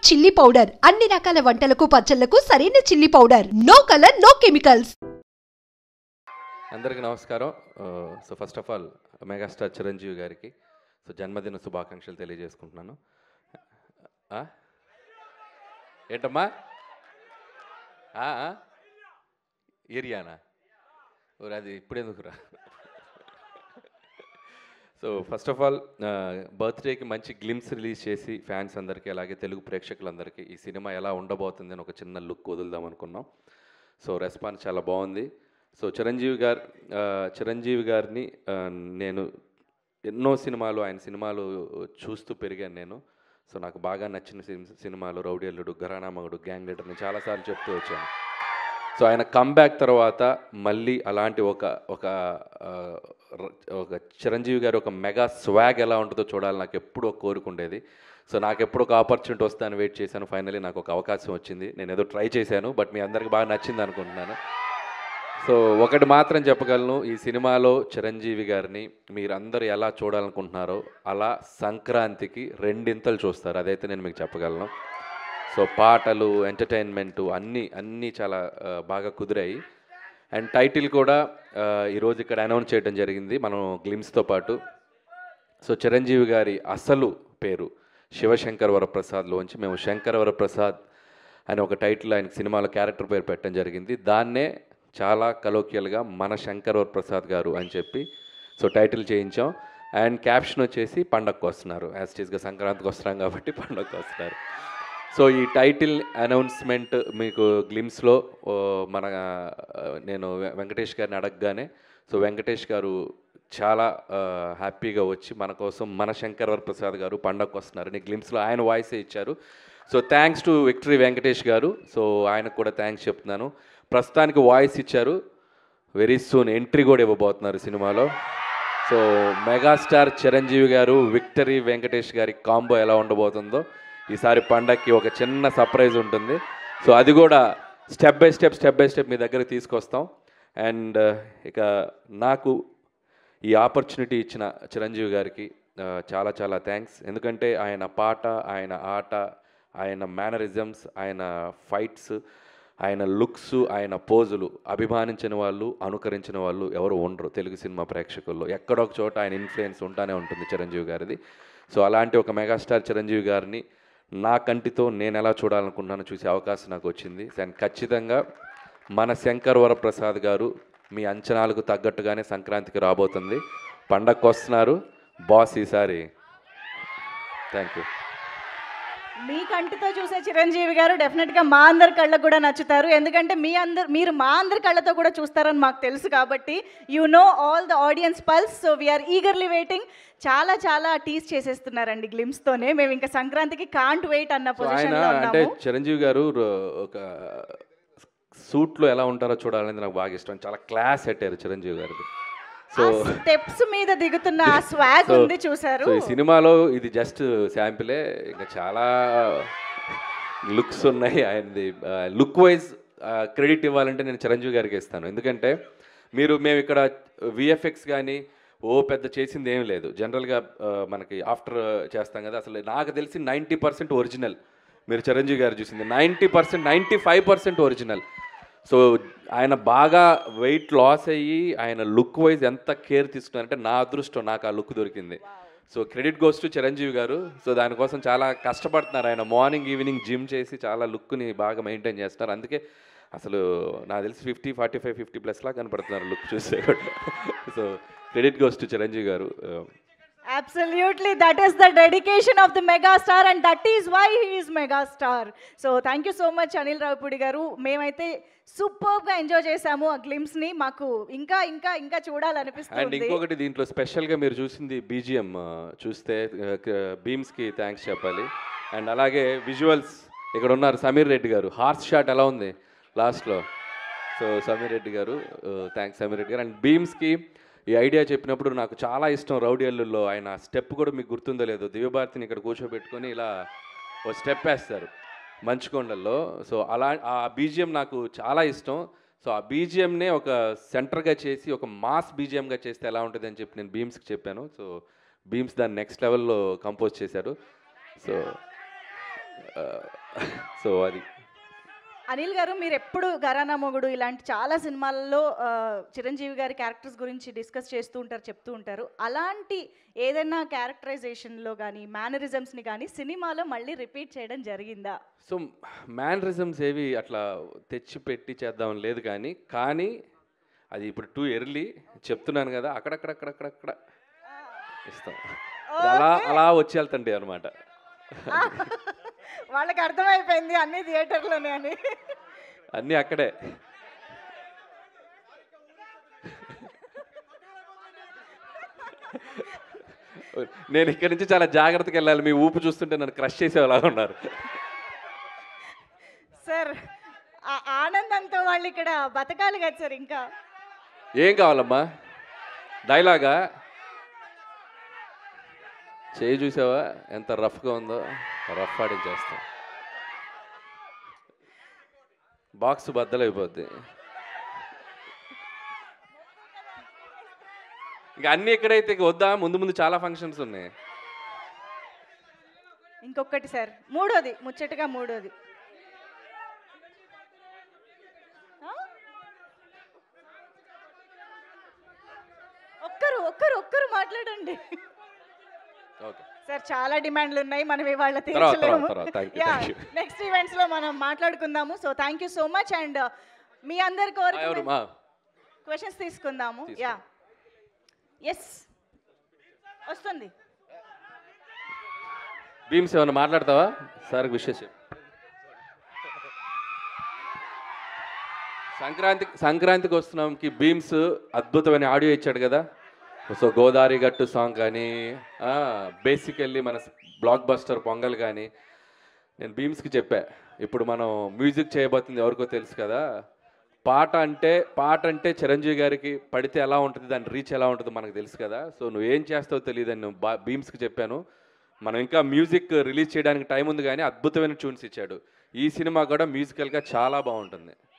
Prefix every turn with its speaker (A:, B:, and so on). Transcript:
A: Chilli powder అన్ని రకాల వంటలకు పచ్చళ్లకు సరైన chilli powder. No colour no chemicals.
B: అందరికీ నమస్కారం. So first of all megastar Chiranjeevi గారికి జన్మదిన శుభాకాంక్షలు తెలియజేసుకుంటున్నాను. ఏంటమ్మా ఏరియానా అది ఇప్పుడెందుకురా? సో ఫస్ట్ ఆఫ్ ఆల్ బర్త్డేకి మంచి గ్లిమ్స్ రిలీజ్ చేసి ఫ్యాన్స్ అందరికీ అలాగే తెలుగు ప్రేక్షకులందరికీ ఈ సినిమా ఎలా ఉండబోతుంది అని ఒక చిన్న లుక్ వదులుదాం అనుకున్నాం. సో రెస్పాన్స్ చాలా బాగుంది. సో చిరంజీవి గారిని నేను ఎన్నో సినిమాలు ఆయన సినిమాలు చూస్తూ పెరిగాను నేను. సో నాకు బాగా నచ్చిన సినిమాలు రౌడీ అల్లుడు, ఘరానా మగుడు, గ్యాంగ్ లీడర్ నేను చాలాసార్లు చెప్తూ వచ్చాను. సో ఆయన కమ్బ్యాక్ తర్వాత మళ్ళీ అలాంటి ఒక చిరంజీవి గారు ఒక మెగా స్వాగ్ ఎలా ఉంటుందో చూడాలి నాకు ఎప్పుడు ఒక కోరుకుండేది. సో నాకు ఎప్పుడు ఒక ఆపర్చునిటీ వస్తాను వెయిట్ చేశాను. ఫైనలీ నాకు ఒక అవకాశం వచ్చింది. నేను ఏదో ట్రై చేశాను, బట్ మీ అందరికి బాగా నచ్చింది అనుకుంటున్నాను. సో ఒకటి మాత్రం చెప్పగలను, ఈ సినిమాలో చిరంజీవి గారిని మీరందరూ ఎలా చూడాలనుకుంటున్నారో అలా సంక్రాంతికి రెండింతలు చూస్తారు, అదైతే నేను మీకు చెప్పగలను. సో పాటలు, ఎంటర్టైన్మెంటు అన్నీ చాలా బాగా కుదిరాయి. అండ్ టైటిల్ కూడా ఈరోజు ఇక్కడ అనౌన్స్ చేయడం జరిగింది మనం గ్లిమ్స్తో పాటు. సో చిరంజీవి గారి అసలు పేరు శివశంకర్ వరప్రసాద్లోంచి మేము శంకర్ వరప్రసాద్ అని ఒక టైటిల్ ఆయన సినిమాలో క్యారెక్టర్ పేరు పెట్టడం జరిగింది. దాన్నే చాలా కలోకియల్గా మన శంకర్ వరప్రసాద్ గారు అని చెప్పి సో టైటిల్ చేయించాం. అండ్ క్యాప్షన్ వచ్చేసి పండగకు వస్తున్నారు, యాజ్ టీజ్గా సంక్రాంతికి వస్తున్నాం కాబట్టి పండగకు వస్తున్నారు. సో ఈ టైటిల్ అనౌన్స్మెంట్ మీకు గ్లిమ్స్లో నేను వెంకటేష్ గారిని అడగగానే సో వెంకటేష్ గారు చాలా హ్యాపీగా వచ్చి మన కోసం మన శంకర్ వరప్రసాద్ గారు పండగకు వస్తున్నారని గ్లిమ్స్లో ఆయన వాయిసే ఇచ్చారు. So thanks to victory Venkatesh గారు. సో ఆయనకు కూడా థ్యాంక్స్ చెప్తున్నాను. ప్రస్తుతానికి వాయిస్ ఇచ్చారు, వెరీ సూన్ ఎంట్రీ కూడా ఇవ్వబోతున్నారు సినిమాలో. సో మెగాస్టార్ చిరంజీవి గారు విక్టరీ వెంకటేష్ గారి కాంబో ఎలా ఉండబోతుందో ఈసారి పండగకి ఒక చిన్న సర్ప్రైజ్ ఉంటుంది. సో అది కూడా స్టెప్ బై స్టెప్ మీ దగ్గరికి తీసుకొస్తాం. అండ్ ఇక నాకు ఈ ఆపర్చునిటీ ఇచ్చిన చిరంజీవి గారికి చాలా చాలా థ్యాంక్స్. ఎందుకంటే ఆయన పాట, ఆయన ఆట, ఆయన మేనరిజమ్స్, ఆయన ఫైట్స్, ఆయన లుక్స్, ఆయన పోజులు అభిమానించిన వాళ్ళు, అనుకరించిన వాళ్ళు ఎవరు ఉండరు తెలుగు సినిమా ప్రేక్షకుల్లో. ఎక్కడో ఒక చోట ఆయన ఇన్ఫ్లుయెన్స్ ఉంటానే ఉంటుంది చిరంజీవి గారిది. సో అలాంటి ఒక మెగాస్టార్ చిరంజీవి గారిని నా కంటితో నేను ఎలా చూడాలనుకున్నాను చూసే అవకాశం నాకు వచ్చింది. అండ్ ఖచ్చితంగా మన శంకర్ వరప్రసాద్ గారు మీ అంచనాలకు తగ్గట్టుగానే సంక్రాంతికి రాబోతుంది. పండగకు వస్తున్నారు బాస్ ఈసారి. Thank you.
C: మీ కంటితో చూసే చిరంజీవి గారు డెఫినెట్గా మా అందరి కళ్ళకు కూడా నచ్చుతారు. ఎందుకంటే మీరు మా అందరి కళ్ళతో కూడా చూస్తారని మాకు తెలుసు కాబట్టి you know all the audience pulse. So we are eagerly waiting. చాలా టీజ్ చేసేస్తున్నారండి గ్లిమ్స్తోనే. మేము ఇంకా సంక్రాంతికి కాంట్ వెయిట్ అన్న పొజిషన్లో ఉన్నాము.
B: అంటే చిరంజీవి గారు ఒక సూట్లో ఎలా ఉంటారో చూడాలనేది నాకు బాగా ఇష్టం. చాలా క్లాస్ పెట్టారు చిరంజీవి గారికి.
C: సో స్టెప్స్ మీద దిగుతున్న ఆ స్వాగ్ ఉంది చూసారు.
B: ఈ సినిమాలో ఇది జస్ట్ శాంపిలే, ఇంకా చాలా లుక్స్ ఉన్నాయి. ఆయనది లుక్ వైజ్ క్రెడిట్ ఇవ్వాలంటే నేను చిరంజీవి గారికి ఇస్తాను. ఎందుకంటే మేము ఇక్కడ విఎఫ్ఎక్స్ కానీ పెద్ద చేసింది ఏం లేదు. జనరల్గా మనకి ఆఫ్టర్ చేస్తాం కదా, అసలు నాకు తెలిసి 90% ఒరిజినల్. మీరు చిరంజీవి గారు చూసింది 90%, 95% ఒరిజినల్. సో ఆయన బాగా వెయిట్ లాస్ అయ్యి ఆయన లుక్ వైజ్ ఎంత కేర్ తీసుకున్నారంటే నా అదృష్టం, నాకు ఆ లుక్ దొరికింది. So credit goes to Chiranjeevi గారు. సో దానికోసం చాలా కష్టపడుతున్నారు ఆయన. మార్నింగ్ ఈవినింగ్ జిమ్ చేసి చాలా లుక్ని బాగా మెయింటైన్ చేస్తున్నారు. అందుకే అసలు నాకు తెలిసి 50, 45, 50+ లా కనపడుతున్నారు లుక్ చూస్తే కూడా. So credit goes to Chiranjeevi గారు.
C: Absolutely, that is the dedication of the megastar and that is why he is megastar. So thank you so much Anil Ravipudi garu. మేమైతే సూపర్గా ఎంజాయ్ చేసాము ఆ గ్లిమ్స్ని. మాకు ఇంకా చూడాలనిపిస్తుంది.
B: అండ్ ఇంకొకటి దీంట్లో స్పెషల్గా మీరు చూసింది బీజిఎం చూస్తే బీమ్స్కి థ్యాంక్స్ చెప్పాలి. అండ్ అలాగే విజువల్స్ ఇక్కడ ఉన్నారు సమీర్ రెడ్డి గారు. హార్స్ షాట్ ఎలా ఉంది లాస్ట్లో. సో సమీర్ రెడ్డి గారు థ్యాంక్స్ సమీర్ రెడ్డి గారు. అండ్ బీమ్స్కి ఈ ఐడియా చెప్పినప్పుడు నాకు చాలా ఇష్టం. రౌడీ అల్లుల్లో ఆయన స్టెప్ కూడా మీకు గుర్తుందో లేదో, దివ్యభారతిని ఇక్కడ కూర్చోబెట్టుకొని ఇలా ఓ స్టెప్ వేస్తారు మంచుకొండల్లో. సో అలా ఆ బీజిఎం నాకు చాలా ఇష్టం. సో ఆ బీజిఎంనే ఒక సెంటర్గా చేసి ఒక మాస్ బీజిఎంగా చేస్తే ఎలా ఉంటుంది అని చెప్పి నేను బీమ్స్కి చెప్పాను. సో బీమ్స్ దాన్ని నెక్స్ట్ లెవెల్లో కంపోజ్ చేశారు. సో సో అది
C: అనిల్ గారు, మీరు ఎప్పుడు ఘరానా మొగుడు ఇలాంటి చాలా సినిమాల్లో చిరంజీవి గారి క్యారెక్టర్స్ గురించి డిస్కస్ చేస్తూ ఉంటారు, చెప్తూ ఉంటారు. అలాంటి ఏదైనా క్యారెక్టరైజేషన్లో కానీ మేనరిజమ్స్ని కానీ సినిమాలో మళ్ళీ రిపీట్ చేయడం జరిగిందా?
B: సో మ్యానరిజమ్స్ ఏవి అట్లా తెచ్చి పెట్టి చేద్దాం లేదు, కానీ అది ఇప్పుడు టూ ఎర్లీ చెప్తున్నాను కదా, అక్కడక్కడక్కడక్కడక్కడ ఇస్తాం. అలా అలా వచ్చి వెళ్తండి అనమాట.
C: వాళ్ళకి అర్థమైపోయింది అన్ని థియేటర్లోనే అని.
B: అన్నీ అక్కడే. నేను ఇక్కడి నుంచి చాలా జాగ్రత్తగా వెళ్ళాలి. మీ ఊపు చూస్తుంటే నన్ను క్రష్ చేసేలా ఉన్నారు.
C: సార్, ఆ ఆనందంతో వాళ్ళు ఇక్కడ బతకాలి కదా సార్. ఇంకా
B: ఏం కావాలమ్మా? డైలాగా చేయి చూసావా ఎంత రఫ్గా ఉందో? రఫ్ ఆడించేస్తాం. బాక్స్ బద్దలైపోద్ది. ఇంకా అన్నీ ఎక్కడైతే వద్దా? ముందు చాలా ఫంక్షన్స్ ఉన్నాయి.
C: ఇంకొకటి సార్, మూడోది, ముచ్చటగా మూడోది. ఒక్కరు మాట్లాడండి
B: ఓకే
C: సార్. చాలా డిమాండ్లు ఉన్నాయి, మనం ఇవాళ తీర్చలేము. నెక్స్ట్ ఈవెంట్స్ లో మనం మాట్లాడుకుందాము. So thank you so much. And మీ అందరి కోరిక క్వశ్చన్స్ తీసుకుందాము. యా, ఎస్ వస్తుంది.
B: భీమ్స్ ఏమన్నా మాట్లాడతావా? సార్కి విషెస్. సంక్రాంతికి వస్తున్నాంకి భీమ్స్ అద్భుతమైన ఆడియో ఇచ్చాడు కదా. సో గోదావరి గట్టు సాంగ్ కానీ, బేసికల్లీ మన బ్లాక్ బస్టర్ పొంగల్ కానీ, నేను భీమ్స్కి చెప్పా, ఇప్పుడు మనం మ్యూజిక్ చేయబోతుంది ఎవరికో తెలుసు కదా. పాట అంటే చిరంజీవి గారికి పడితే ఎలా ఉంటుంది, దాని రీచ్ ఎలా ఉంటుందో మనకు తెలుసు కదా. సో నువ్వేం చేస్తావో తెలియదని నేను భీమ్స్కి చెప్పాను. మనం ఇంకా మ్యూజిక్ రిలీజ్ చేయడానికి టైం ఉంది, కానీ అద్భుతమైన ట్యూన్స్ ఇచ్చాడు. ఈ సినిమా కూడా మ్యూజికల్గా చాలా బాగుంటుంది.